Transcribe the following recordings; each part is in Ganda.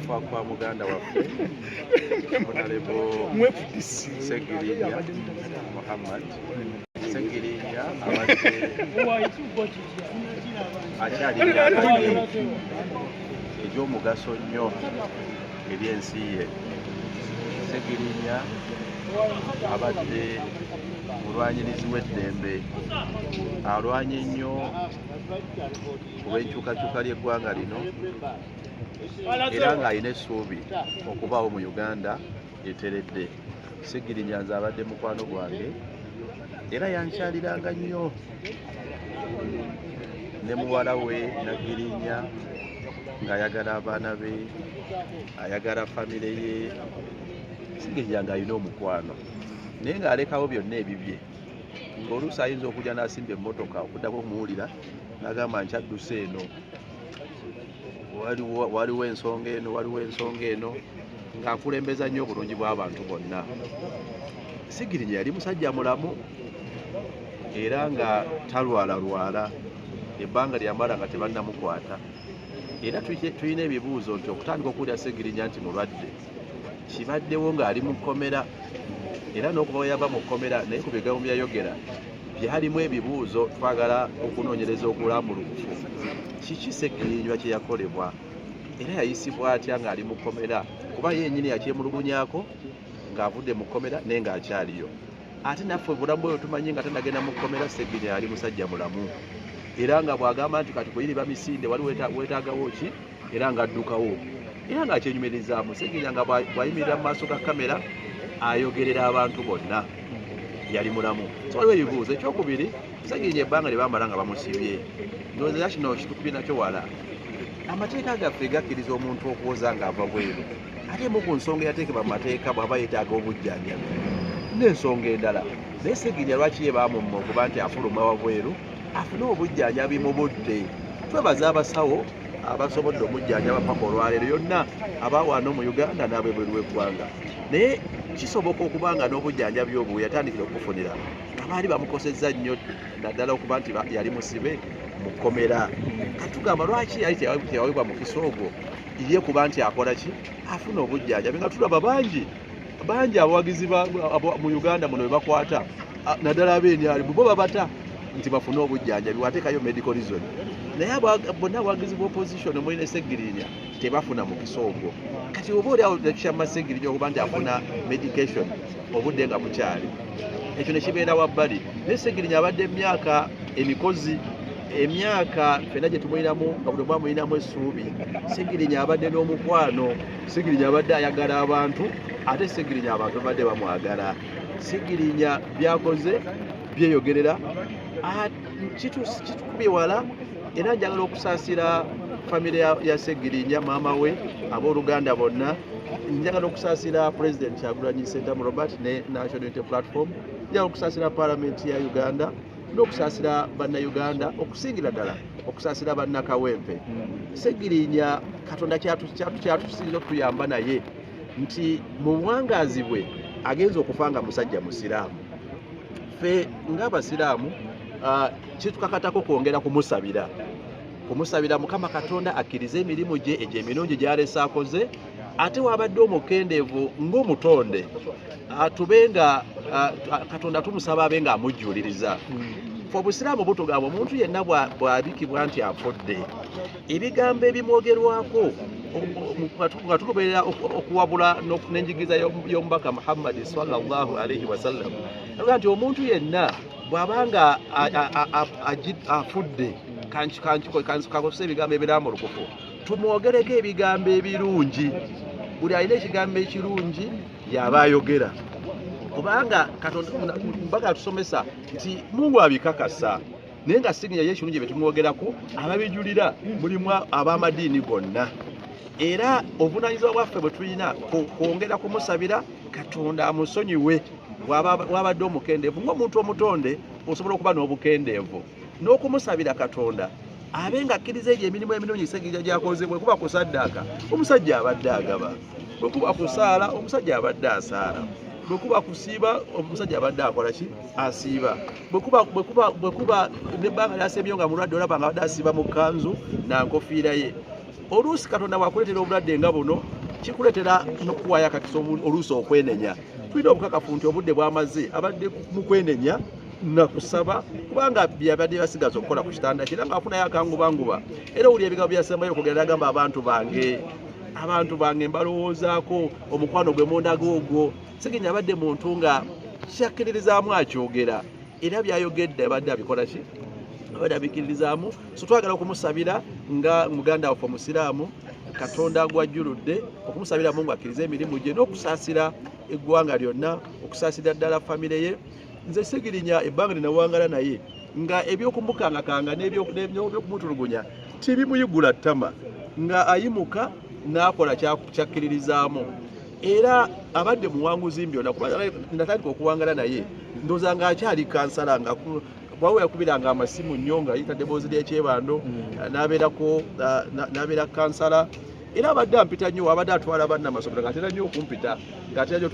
okufa kwa muganda waffe Honorable Segirinya Muhammad. Segirinya abadde akyalina eby'omugaso nnyo eri ensi ye. Segirinya abadde mulwanyirizi w'eddembe, alwanye nnyo ku bw'enkyukakyuka ly'eggwanga lino era ng'alina essuubi okubaawo mu Uganda eteredde. Segirinya nze abadde mukwano gwange era yankyaliranga nnyo, ne muwala we Nagirinya ng'ayagala abaana be, ayagala famire ye. Segirinya ng'alina omukwano naye ng'alekawo byonna ebibye, ng'oluusi ayinza okujja n'asimba emmotoka okuddako kumuwulira n'agamba nkyadduse eno, waliwo ensonga eno, waliwo ensonga eno, ng'akulembeza nnyo obulungi bw'abantu bonna. Segirinya yali musajja mulamu era nga talwalalwala, ebbanga lyamala nga tebannamukwata. Era tulina ebibuuzo nti okutandika okuwulira Segirinya nti mulwadde kibaddewo ng'ali mu kkomera, era n'okuba we yava mu kkomera naye ku bigambo byayogera byalimu ebibuuzo. Twagala okunoonyereza okulambulukufu, kiki Segirinya kye yakolebwa era yayisibwa atya ng'ali mu kkomera, kuba yennyini yakyemulugunyaako ng'avudde mu kkomera naye ng'akyaliyo. Ate naffe obulamu bwe tumanyi nga tanagenda mu kkomera, Segirinya yali musajja mulamu era nga bw'agamba nti kati kuyiriba misinde wali weetaagawo ki era ng'addukawo era ng'akyenyumirizaamu. Segirinya nga bw'ayimirira mu maaso ga kamera ayogerera abantu bonna, yali mulamu. So waliwo ebibuuzo. Ekyokubiri, Segirinya ebbanga lye bamala nga bamusibye, ndowooza kino kitukubye nakyo wala. Amateeka gaffe gakkiriza omuntu okwoza ng'ava bweru, ate mu ku nsonga eyateekebwa mu mateeka bw'aba yeetaaga obujjanjabi n'ensonga endala. Naye Segirinya lwaki ye baamumma okuba nti afuluma wabweru afune obujjanjabi mu budde? Twebaza abasawo abasobodde omujjanjaba paka olwaleero, yonna abaawaana mu Uganda n'ab'ebweru w'eggwanga. Naye kisoboka okuba nga n'obujjanjabi obwo yatandikira okufunira abaali bamukosezza nnyo naddala okuba nti yali musibe mu kkomera. Katugamba lwaki yali tewawibwa mukisa ogwo ye kuba nti akola ki, afuna obujjanjabi. Nga tulaba bangi abawagizi mu Uganda muno bwe bakwata naddala ab'enyali bo babata nti bafune obujjanjabi, wateekayo medical reason. Naye bonna abawagizi b'opposition omuli ne Segirinya tebafuna mukisa ogwo. Kati oba oli awo tekyamma Segirinya okuba nti afuna medication obudde nga bukyali, ekyo ne kibeera wabbali. Naye Segirinya abadde emyaka emikozi, emyaka fenna gye tumulinamu nga buli omu amulinamu essuubi. Segirinya abadde n'omukwano, Segirinya abadde ayagala abantu, ate Segirinya abantu babadde bamwagala. Segirinya byakoze byeyogerera, kitukubye wala. Era njagala okusaasira famire ya Segirinya, maama we, abooluganda bonna. Njagala okusaasira President Kyagulanyi Ssentamu Robert ne National Unity Platform, njagala okusaasira Paalamenti ya Uganda n'okusaasira bannayuganda, okusingira ddala okusaasira bannakawempe. Segirinya Katonda kyatusinza okutuyamba naye nti mu buwangaazi bwe agenza okufa nga musajja musiraamu. Ffe ng'abasiraamu kitukakatako kwongera kumusabira Mukama Katonda akkirize emirimu gye egyo emirungi gy'alese akoze, ate wabadde omukendeevu ng'omutonde tube nga Katonda tumusaba abe ng'amujjuuliriza. Fe obusiraamu butugamba omuntu yenna bw'abikibwa nti afudde, ebigambo ebimwogerwako nga tugoberera okuwabula n'enjigiriza y'omubaka Muhammad sallallahu alaihi wasallam, avuga nti omuntu yenna bw'abanga afudde kakozesa ebigambo ebirambulukufu, tumwogereko ebigambo ebirungi. Buli alina ekigambo ekirungi y'aba ayogera, kubanga Katonda atusomesa nti Mungu abikakasa. Naye nga Segirinya y'ekirungi bye tumwogerako ababijulira mulimu ab'amadiini gonna. Era obuvunaanyizibwa bwaffe bwe tulina kwongera kumusabira Katonda amusonyiwe. Wabadde omukendeevu ng'omuntu omutonde osobola okuba n'obukendeevu, n'okumusabira Katonda abe nga akkiriza egyo emirimu emirungi Segirinya gy'akoze. Bwe kuba kusaddaaka, omusajja abadde agaba; bwe kuba kusaala, omusajja abadde asaala; bwe kuba kusiiba, omusajja abadde akola ki? Asiiba. Bwe kuba n'ebbanga lyasembyeyo nga mulwadde, olaba nga abadde asiiba mu kkanzu na nkofiira ye. Oluusi Katonda bw'akuleetera obulwadde nga buno kikuletera nokuwaayo akakisa oluusi okwenenya. Tulina obukakafu nti obudde bwamaze abadde mu kwenenya nakusaba kubanga byabadde basigaza okukola ku kitanda kira ngaafunayo akangubanguba era owulira ebigambo byasembayo okugenda agamba abantu bange mbalowoozaako omukwano gwe mundaga ogwo. Segenya abadde muntu nga kyakkiririzaamu akyogera era byayogedde abadde abikola ki abadde abikkiririzaamu. So twagala okumusabira nga muganda waffe omusiraamu Katonda agwajjuludde okumusabira Mungu akkirize emirimu gye n'okusaasira eggwanga lyonna, okusaasira ddala famire ye. Nze Segirinya ebbanga linawangala naye nga ebyokumukangakanga n'ebyokumutulugunya tibimuyigula ttama nga ayimuka n'akola kyakkiririzaamu era abadde muwanguzi byonna kuba natandika okuwangala naye ndowooza nga akyali kansala nga bwawe yakubiranga amasimu nnyo nga yita ddeboozi ly'ekyebando n'abeera kansala era abadde ampita nnyo abadde atwala bannamasomero ng'atera nnyo okumpita ng'atera nnyo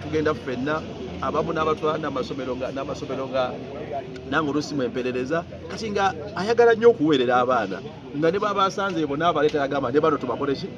tugenda ffenna abamu n'abatwala n'amasomero nga nange oluusi mwemperereza kati nga ayagala nnyo okuweerera abaana nga ne baba asanze bonna abaleeta yagamba ne bano tubakole ki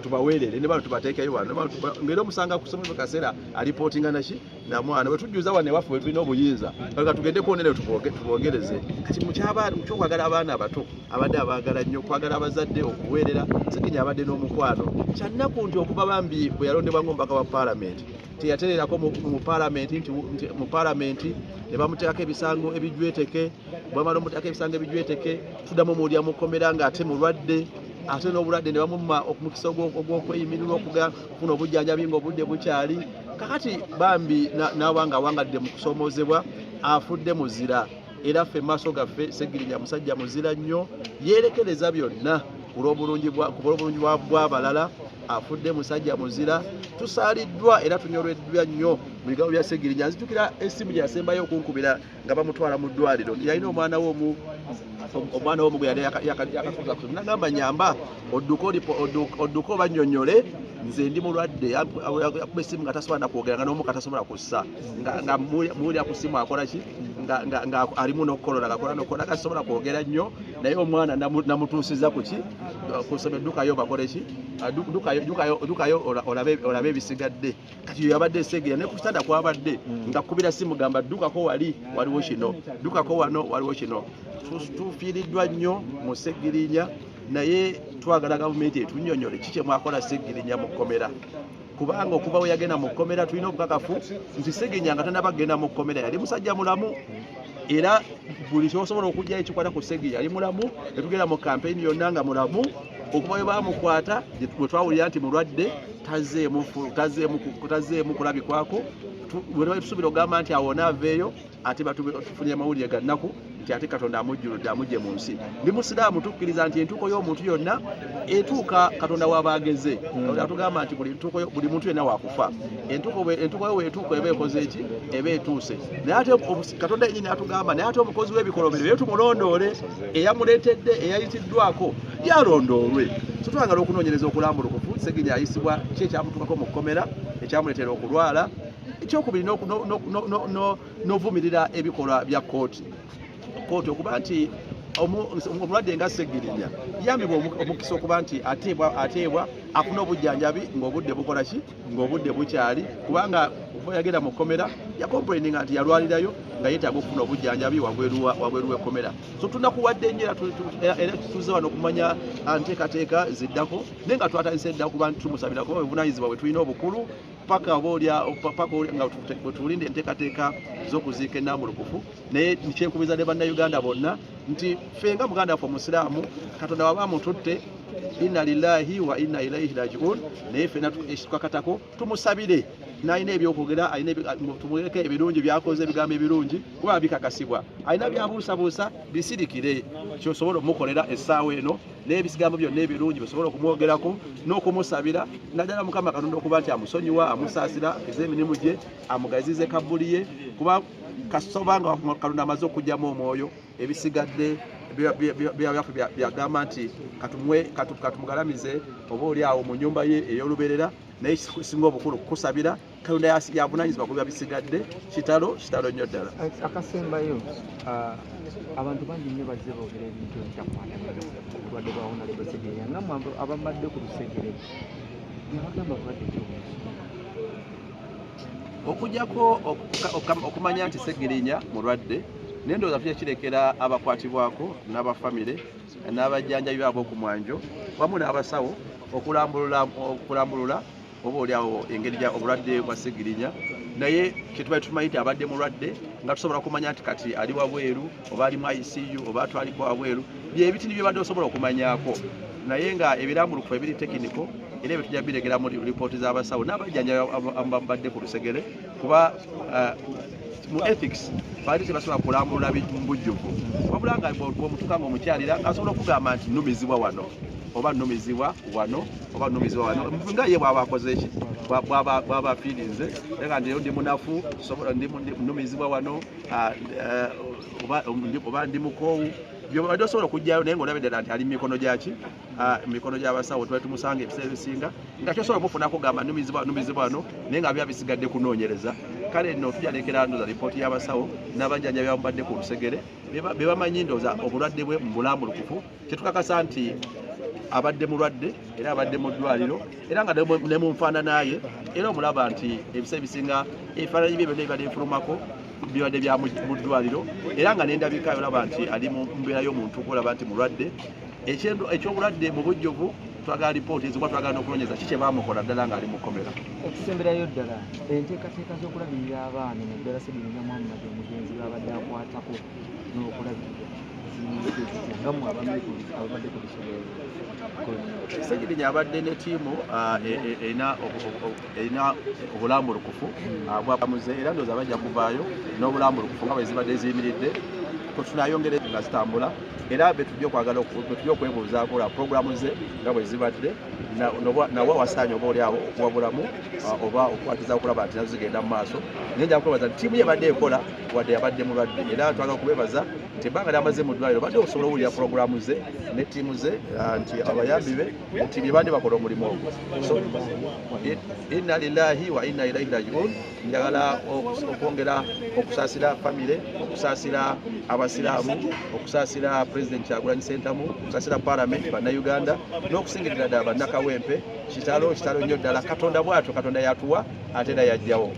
tubaweerere ne bano tubateekeyo wano ng'era omusanga kusomero kaseera alipootinga naki namwana bwe tujjuza wano ewaffe bwe tulina obuyinza ka tugende kwonere tubongereze kati mukyokwagala abaana abato abadde abaagala nnyo okwagala abazadde okuweerera Segenya abadde n'omukwano kyannaku nti okuva bambi bwe yalondebwa ng'omubaka wa paalamenti teyatererako mu paalamenti ne bamuteekako ebisango ebijweteke bwamala omuteekako ebisango ebijweteke tuddamu muwulira mukomera ng'ate mulwadde ate n'obulwadde ne bamumma okumukisa ogw'okweyimirirwa okufuna obujjanjabi ng'obudde bukyali kakati bambi n'awanga awangadde mu kusomoozebwa afudde muzira era ffe maaso gaffe Segirinya musajja muzira nnyo yeerekereza byonna ku lw'obulungi bw'abalala afudde musajja muzira tusaaliddwa era tunyolweddwa nnyo mu bigambo bya Segirinya. Nzijukira essimu gye yasembayo okunkubira nga bamutwala mu ddwaliro yalina omwana we gwe yali yakatuuza nagamba nyamba odduke obannyonnyole nze ndi mulwadde yakuba essimu nga tasobola nakwogera nga n'omu katasobola kussa nga muwulira ku ssimu akola ki nga alimu n'okukolola gakola gasobola kwogera nnyo naye omwana namutuusiza ku ki kusoma eddukayo bakole ki dukayo olabe ebisigadde kati yo yabadde Segirinya ne ku kitanda kwabadde nga kubira ssimu gamba ddukako waliwo kino ddukako wano waliwo kino. Tufiiriddwa nnyo mu Segirinya naye twagala gavumenti etunnyonnyole kiki mwakola Segirinya mu kkomera kubanga okuva we yagenda mu kkomera tulina obukakafu nti Segirinya nga tannaba kugenda mu kkomera yali musajja mulamu era buli kyosobola okujjayo ekikwata ku Segirinya yali mulamu netugenda mu kampeyini yonna nga mulamu okuva we bamukwata bwe twawulira nti mulwadde tazeemu kulabikwako tusuubira okugamba nti awona aveeyo ate batufunye amawulire ga nnaku nti ate Katonda amujjuludde amugye mu nsi. Ndi musiraamu tukkiriza nti entuuko y'omuntu yonna etuuka Katonda w'abaageze atugamba nti buli muntu yenna waakufa entuuko yo weetuuka eba ekoze eki eba etuuse naye ate Katonda yennyini atugamba naye ate omukozi w'ebikolobero bye tumulondoole eyamuleetedde eyayitiddwako yalondoolwe. So twagala okunoonyereza okulambulukufu Segirinya ayisibwa ki ekyamutuukako mu kkomera ekyamuleetera okulwala ekyokubiri n'ovumirira ebikolwa bya kooti okuba nti omulwadde nga Segirinya yambibwa omukisa okuba nti ateebwa afuna obujjanjabi ng'obudde bukola ki ng'obudde bukyali kubanga oba yagenda mu kkomera yakomplaininga nti yalwalirayo nga yeetaaga okufuna obujjanjabi wabweru w'ekkomera. So tunakuwadde nnyo era tutuuze wano okumanya nteekateeka ziddako naye nga twatandise dda kuba tumusabira kuba buvunaanyizibwa bwe tulina obukulu paka nga tulinde enteekateeka z'okuziika ennambulukufu naye kyenkubiza ne bannayuganda bonna nti ffe nga muganda waffe omusiraamu Katonda waba amututte inna lillahi wa inna ilaihi rajiun naye ffenna tukakatako tumusabire n'alina ebyokwogera tumuleke ebirungi byakoze ebigambo ebirungi kuba bikakasibwa alina byabuusabuusa bisirikire kyosobola omukolera essaawa eno n'ebigambo byonna ebirungi bisobola okumwogerako n'okumusabira naddala Mukama Katonda okuba nti amusonyiwa amusaasira ez'emirimu gye amugazize kabbuli ye kuba kasobanga Katonda amaze okugyamu omwoyo ebisigadde byaffe byagamba nti katumugalamize oba oli awo mu nnyumba ye ey'oluberera naye kisinga obukulu kukusabira Katonda yavunaanyizibwa ku bisigadde kitalo nnyo ddala. Akasembayo abantu bangi nnyo bazze boogera ebintu ebitakwatagana obulwadde bwa Honorable Segirinya nga abambadde ku lusegere yabagamba badde okujjako okumanya nti Sseggirinya mulwadde naye ndowooza tujja kirekera abakwatibwako n'abafamire n'abajjanjabi baabwe ku mwanjo wamu n'abasawo okulambulula oba oliawo engeri obulwadde bwa Sseggirinya naye kyetubaali tumanyi nti abadde mulwadde nga tusobola okumanya nti kati ali wabweru oba ali mu ICU oba atwaliko wabweru byebitini byebadde osobola okumanyaako naye nga ebirambulukufu ebiri tekiniko era ebyo tujja biregera mu lipooti z'abasawo n'abajjanjabi ababadde ku lusegere kuba mu ethics baali tebasobola kulambulula mu bujjuvu wabula nga bw'omutuuka ng'omukyalira asobola okugamba nti nnumizibwa wano oba nnumizibwa wano oba nnumizibwa wano nga ye bw'aba akoze ki bw'aba afiirinze nga ndi munafu nnumizibwa wano oba ndi mukoowu byobadde osobola okujjayo naye ng'olabedde nti ali mu mikono gyaki mikono gy'abasawo tuba tumusanga ebiseera ebisinga nga kyosobola okumufunako kugamba nnumizibwa wano naye nga biba bisigadde kunoonyereza kale nno tujalekera ndoza lipooti y'abasawo n'abajjanjabi bamubadde ku lusegere be bamanyi ndooza obulwadde bwe mu bulambulukufu kyetukakasa nti abadde mulwadde era abadde mu ddwaliro era nga ne mu nfaananaye era omulaba nti ebiseera ebisinga ebifaananyi bye byonna bibadde bifulumako bibadde bya mu ddwaliro era nga n'endabika olaba nti ali mu mbeera y'omuntu olaba nti mulwadde ekyobulwadde mu bujjuvu twagala lipooti ezo kuba twagala n'okunoonyeza ki kye baamukola ddala ng'ali mu kkomera okusemberayo ddala enteekateeka z'okulabirira abaana naddala Sseggirinya Muhammad omugenzi babadde akwatako n'okulabirira ngamu ababadde ku lusegere Sseggirinya abadde ne ttiimu erina obulambulukufu bwamuze era ndowooza bajja kuvaayo n'obulambulukufu nga bwe zibadde ziyimiridde tunayongere nga zitambula era betujja okwagala betujja okwebuuzaako la puroguramu ze nga bwe zibadde nawa wasaanye oba oliawo okuwabulamu oba okukwatiza okulaba nti nazo zigenda mu maaso naye nja kwebaza nti ttiimu yabadde ekola wadde yabadde mulwadde era twagala okubebaza nti ebbanga lyamaze mu ddwaliro badde okusobola owulira puroguramu ze ne ttiimu ze nti abayambi be nti byebadde bakola omulimu ogwo inna lillahi wa inna ilaihi rajiun njagala okwongera okusaasira famire okusaasira abasiraamu okusaasira President Kyagulanyi Ssentamu okusaasira Parliament bannayuganda n'okusingirira ddala bannakawempe kitalo nnyo ddala Katonda bw'atyo Katonda yatuwa ate era yajjawo